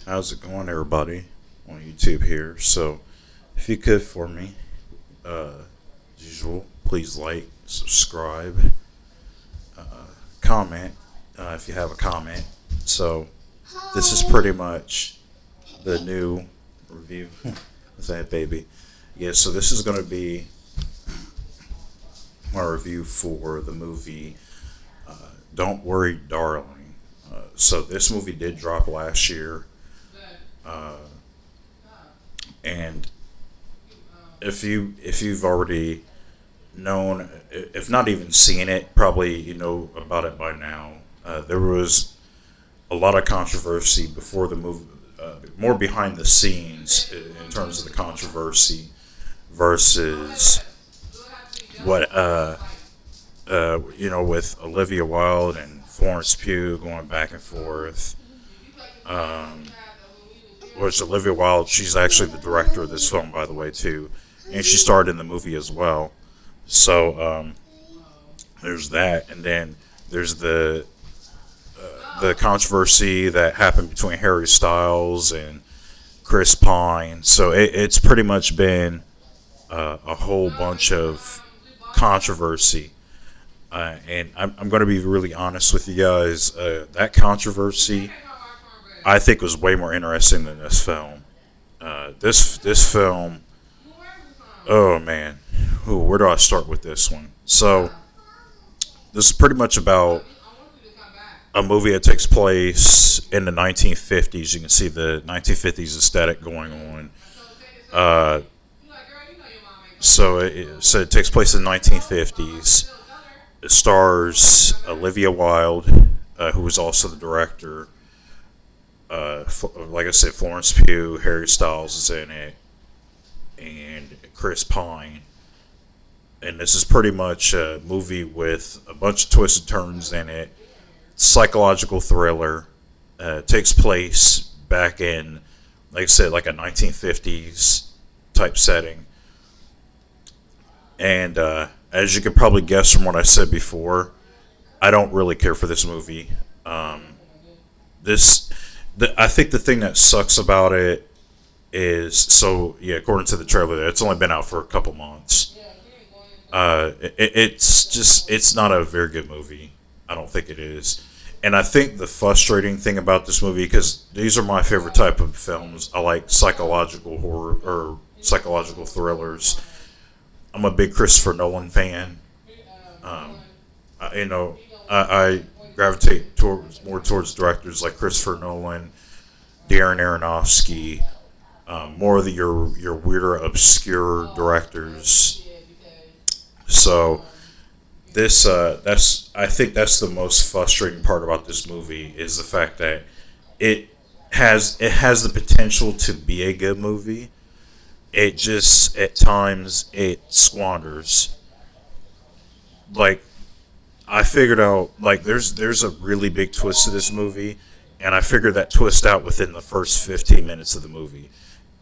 How's it going, everybody, on YouTube here? So, if you could for me, as usual, please like, subscribe, comment if you have a comment. So, this is pretty much the new review. Is that baby? Yeah, so this is going to be my review for the movie Don't Worry, Darling. So, this movie did drop last year. Uh, and if you've already known, if not even seen it, probably you know about it by now. There was a lot of controversy before the movie, more behind the scenes in terms of the controversy versus what with Olivia Wilde and Florence Pugh going back and forth. Um, which Olivia Wilde, she's actually the director of this film, by the way, too, and she starred in the movie as well. So there's that, and then there's the controversy that happened between Harry Styles and Chris Pine. So it's pretty much been a whole bunch of controversy. And I'm going to be really honest with you guys. That controversy, I think, was way more interesting than this film. This film, oh man, where do I start with this one? So this is pretty much about a movie that takes place in the 1950s. You can see the 1950s aesthetic going on. Uh, so it takes place in the 1950s. It stars Olivia Wilde, who was also the director. Like I said, Florence Pugh, Harry Styles is in it, and Chris Pine. And this is pretty much a movie with a bunch of twists and turns in it. Psychological thriller. Takes place back in, like I said, like a 1950s type setting. And as you could probably guess from what I said before, I don't really care for this movie. This I think the thing that sucks about it is, so yeah, according to the trailer, it's only been out for a couple months. It's not a very good movie. I don't think it is. And I think the frustrating thing about this movie, because these are my favorite type of films. I like psychological horror or psychological thrillers. I'm a big Christopher Nolan fan. Um, I gravitate more towards directors like Christopher Nolan, Darren Aronofsky, more of your weirder, obscure directors. So I think that's the most frustrating part about this movie is the fact that it has the potential to be a good movie. It just at times it squanders. Like, I figured out, like, there's a really big twist to this movie, and I figured that twist out within the first 15 minutes of the movie.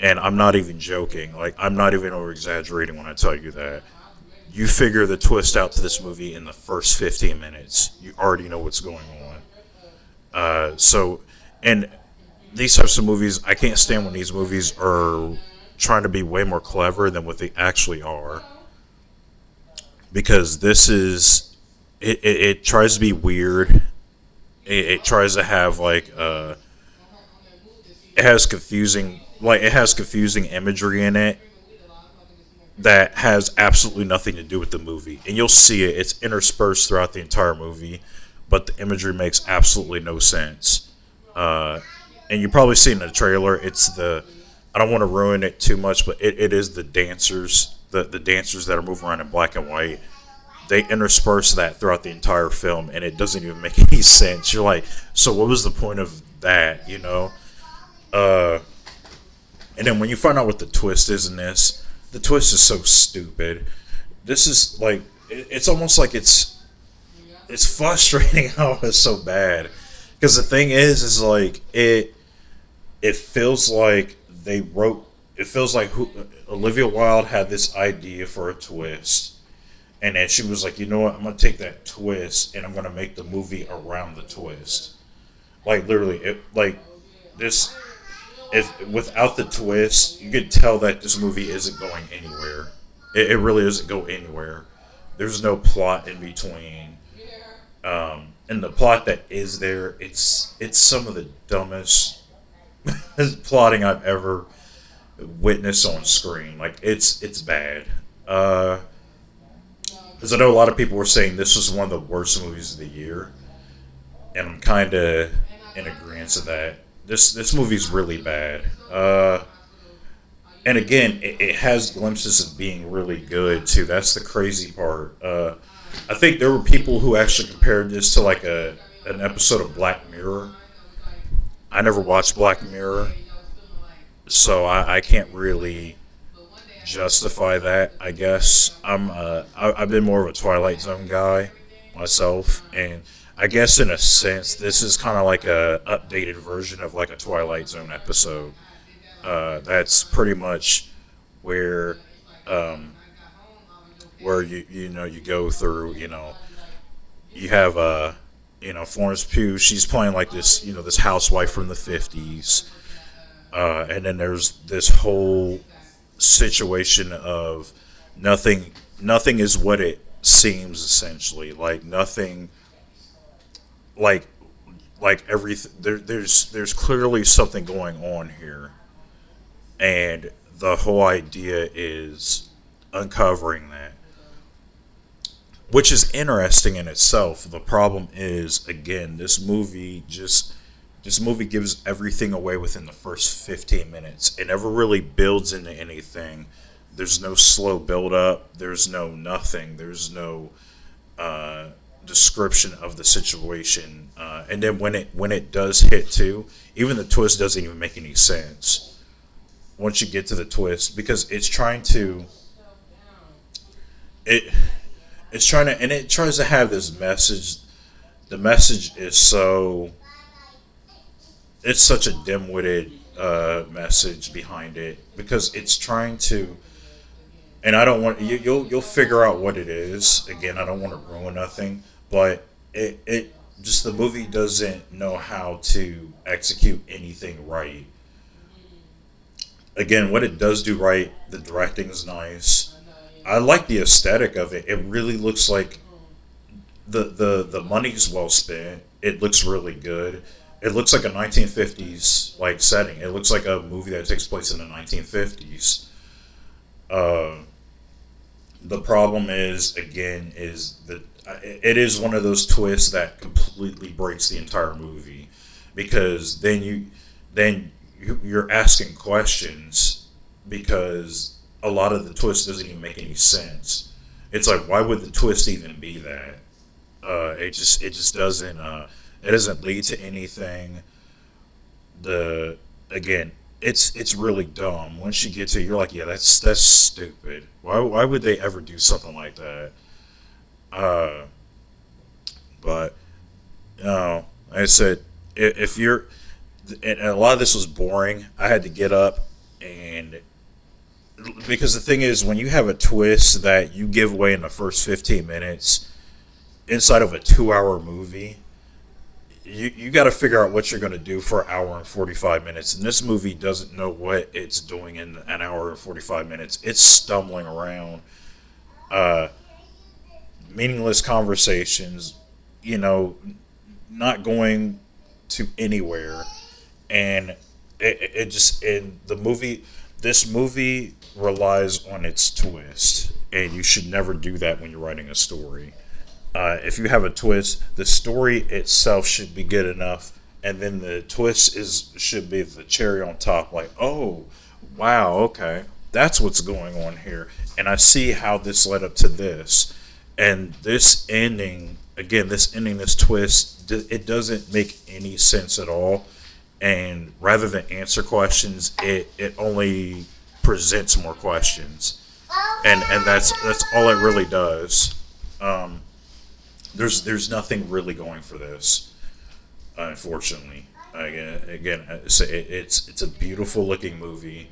And I'm not even joking. Like, I'm not even over exaggerating when I tell you that. You figure the twist out to this movie in the first 15 minutes. You already know what's going on. And these types of movies, I can't stand when these movies are trying to be way more clever than what they actually are. Because this is, it tries to be weird. It tries to have it has confusing imagery in it that has absolutely nothing to do with the movie. And you'll see it. It's interspersed throughout the entire movie, but the imagery makes absolutely no sense. And you probably see in the trailer, I don't want to ruin it too much, but it is the dancers, the dancers that are moving around in black and white. They intersperse that throughout the entire film, and it doesn't even make any sense. You're like, so what was the point of that, you know? And then when you find out what the twist is in this, the twist is so stupid. This is like, it's almost like it's frustrating how it's so bad. Because the thing is like, it feels like Olivia Wilde had this idea for a twist. And then she was like, you know what, I'm going to take that twist and I'm going to make the movie around the twist. Like, literally, this if without the twist, you could tell that this movie isn't going anywhere. It really doesn't go anywhere. There's no plot in between, and the plot that is there, it's some of the dumbest plotting I've ever witnessed on screen. Like it's bad. Because I know a lot of people were saying this was one of the worst movies of the year, and I'm kind of in agreement to that. This movie's really bad. And again, it has glimpses of being really good too. That's the crazy part. I think there were people who actually compared this to like a an episode of Black Mirror. I never watched Black Mirror, so I can't really justify that. I guess I've been more of a Twilight Zone guy myself, and I guess in a sense this is kind of like a updated version of like a Twilight Zone episode. That's pretty much where um, where you go through you have Florence Pugh. She's playing like this this housewife from the 50s, and then there's this whole situation of nothing is what it seems, essentially. Like nothing, like everything there's clearly something going on here, and the whole idea is uncovering that, which is interesting in itself. The problem is, again, this movie gives everything away within the first 15 minutes. It never really builds into anything. There's no slow build up. There's no nothing. There's no description of the situation. And then when it does hit too, even the twist doesn't even make any sense once you get to the twist, because it it's trying to, and it tries to have this message. The message is it's such a dim-witted message behind it, because it's trying to, and I don't want you'll figure out what it is. Again, I don't want to ruin nothing, but it just, the movie doesn't know how to execute anything right. Again, what it does do right, the directing is nice. I like the aesthetic of it. It really looks like the money's well spent. It looks really good. It looks like a 1950s like setting. It looks like a movie that takes place in the 1950s. Uh, the problem is, again, is that it is one of those twists that completely breaks the entire movie, because you're asking questions, because a lot of the twist doesn't even make any sense. It's like, why would the twist even be that? It just doesn't it doesn't lead to anything. The Again, it's really dumb. Once you get to it, you're like, yeah, that's stupid. Why would they ever do something like that? Uh, but like I said, if you're, and a lot of this was boring. I had to get up, and because the thing is, when you have a twist that you give away in the first 15 minutes inside of a 2 hour movie, you got to figure out what you're going to do for an hour and 45 minutes. And this movie doesn't know what it's doing in an hour and 45 minutes. It's stumbling around, uh, meaningless conversations, you know, not going to anywhere. And it just, in the movie, this movie relies on its twist. And you should never do that when you're writing a story. If you have a twist, the story itself should be good enough, and then the twist is should be the cherry on top. Like, oh, wow, okay, that's what's going on here, and I see how this led up to this, and this ending. Again, this twist, it doesn't make any sense at all. And rather than answer questions, it only presents more questions, and that's all it really does. Um, there's nothing really going for this, unfortunately. Again, it's a beautiful looking movie.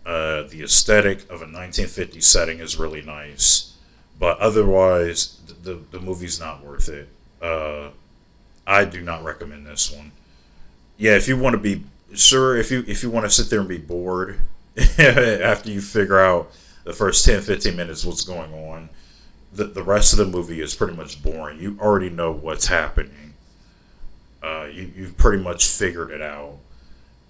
The aesthetic of a 1950s setting is really nice, but otherwise, the movie's not worth it. I do not recommend this one. Yeah, if you want to be sure, if you want to sit there and be bored after you figure out the first 10, 15 minutes what's going on, the rest of the movie is pretty much boring. You already know what's happening. You've pretty much figured it out.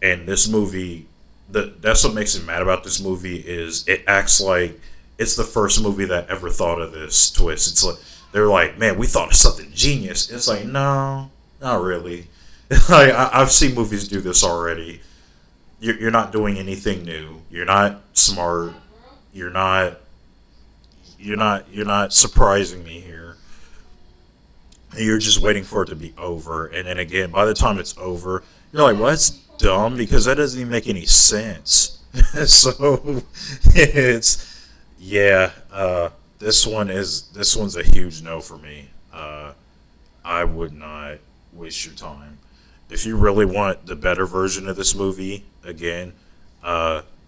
And this movie, that's what makes me mad about this movie is it acts like it's the first movie that ever thought of this twist. It's like they're like, man, we thought of something genius. It's like, no, not really. Like I've seen movies do this already. You're not doing anything new. You're not smart. You're not. You're not surprising me here. You're just waiting for it to be over, and then again, by the time it's over, you're like, well, that's dumb because that doesn't even make any sense. So it's yeah. This one's a huge no for me. I would not waste your time. If you really want the better version of this movie, again,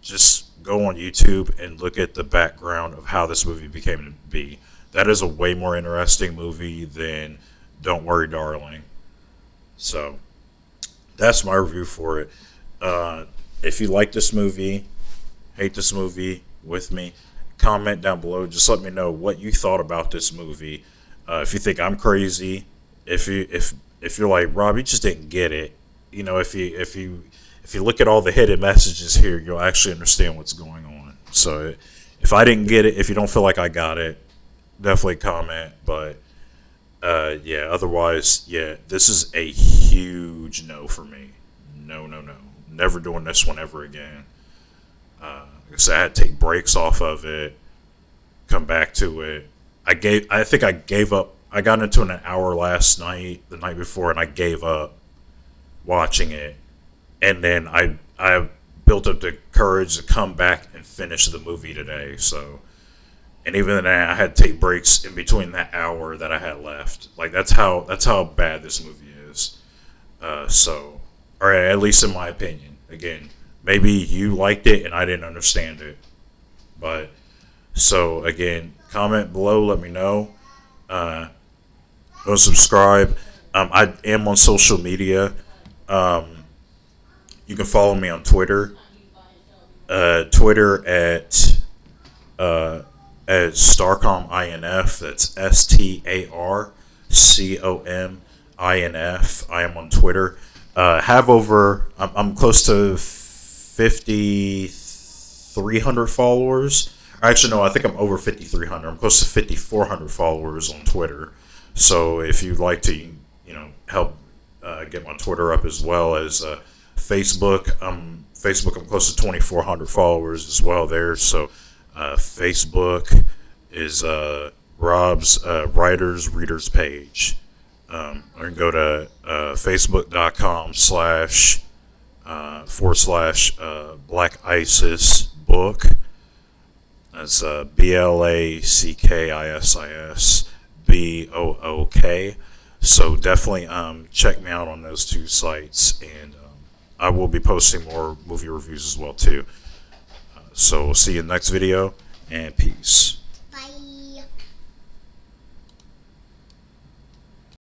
just go on YouTube and look at the background of how this movie became to be. That is a way more interesting movie than Don't Worry, Darling. So that's my review for it. If you like this movie, hate this movie with me, comment down below. Just let me know what you thought about this movie. If you think I'm crazy, if you're like Rob, you just didn't get it. You know, if you look at all the hidden messages here, you'll actually understand what's going on. So if I didn't get it, if you don't feel like I got it, definitely comment. But yeah, otherwise, yeah, this is a huge no for me. No, no, no. Never doing this one ever again. Like I said, I had to take breaks off of it, come back to it. I think I gave up. I got into an hour last night, the night before, and I gave up watching it. And then I built up the courage to come back and finish the movie today. So, and even then, I had to take breaks in between that hour that I had left. Like that's how bad this movie is. So, or at least in my opinion. Again, maybe you liked it and I didn't understand it. But so again, comment below. Let me know. Go subscribe. I am on social media. You can follow me on Twitter. Twitter at StarcomINF. That's StarcomINF. I am on Twitter. I'm close to 5,300 followers. Actually, no, I think I'm over 5,300. I'm close to 5,400 followers on Twitter. So if you'd like to, help get my Twitter up as well as Facebook. I'm close to 2,400 followers as well there. So Facebook is Rob's Writers Readers page. Or you can go to facebook.com//Black Isis book. That's BlackIsisBook. So definitely check me out on those two sites, and I will be posting more movie reviews as well too. So we'll see you in the next video, and peace.